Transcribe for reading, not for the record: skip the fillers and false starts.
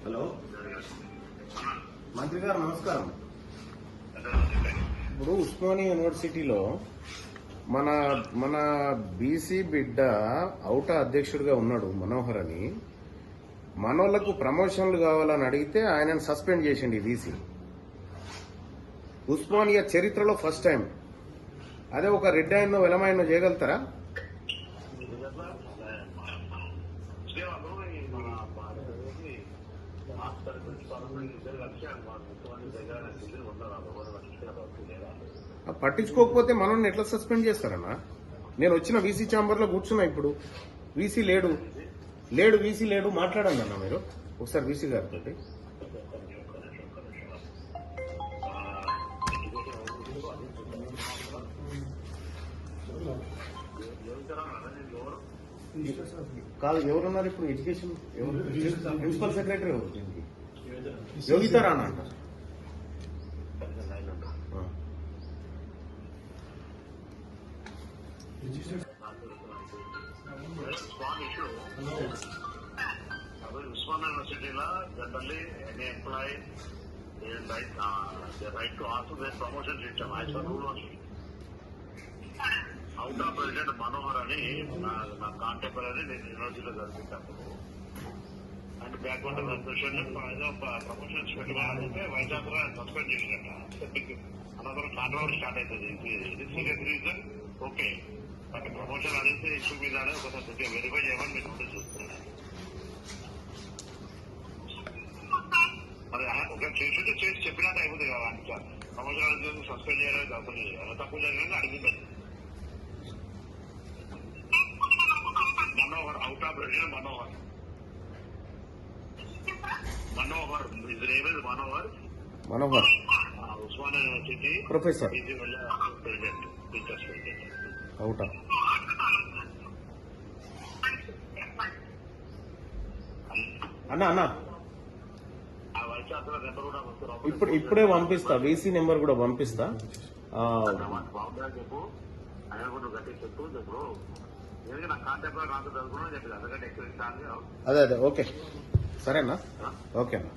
Hello మంత్రి గారు నమస్కారం. ఇప్పుడు ఉస్మానియా యూనివర్సిటీలో మన మన బీసీ బిడ్డ ఔటా అధ్యక్షుడిగా ఉన్నాడు మనోహర్ అని. మనోళ్లకు ప్రమోషన్లు కావాలని అడిగితే ఆయనను సస్పెండ్ చేసింది వీసీ. ఉస్మానియా చరిత్రలో ఫస్ట్ టైం. అదే ఒక రెడ్ ఆయన్నో వెలమాయన్నో చేయగలుగుతారా? పట్టించుకోకపోతే మనల్ని ఎట్లా సస్పెండ్ చేస్తారన్నా? నేను వచ్చిన వీసీ ఛాంబర్ లో కూర్చున్నా. ఇప్పుడు వీసీ లేడు, వీసీ లేడు. మాట్లాడండి అన్న మీరు ఒకసారి వీసీ గారితో. కాదు, ఎవరున్నారు ఇప్పుడు? ఎడ్యుకేషన్ ఎవరు? ప్రిన్సిపల్ సెక్రటరీ ఎవరు దీనికి? యోగితా రాణా అంటారు. Usman University generally any employee right to ask their promotion system. I saw rule only. Out of President Manohar ani na contemporary university జరిపించారు. And backward question promotion పెట్టాలంటే వైజాగ్ సస్పెండ్ చేసినట్ట. Another controversy start అవుతుంది. ఇది serious reason okay, but promotion అనేది issue మీదనే ఒకసారి verify చేయమని మీరు ఉంటే చూస్తున్నాను. మరి ఒక చేసి చెప్పినట్టు అయిపోతుంది కదా. అంటే ప్రమోషన్ అనేది సస్పెండ్ చేయడానికి తప్పదు. ఎలా తప్పు జరిగిందని అడిగింది Manohar. Out of president Manohar is name is Manohar Osmania university professor president teachers president అవుటా. అన్నా ఇప్పుడే పంపిస్తా, వీసీ నెంబర్ కూడా పంపిస్తా. చెప్పు ఆయన కూడా గట్టి చెప్పు. ఇప్పుడు నా కాంటాక్ట్ నాకు చదువుకున్నా చెప్పి అందుకంటే ఎక్కువ అదే ఓకే సరేనా? ఓకే అన్న.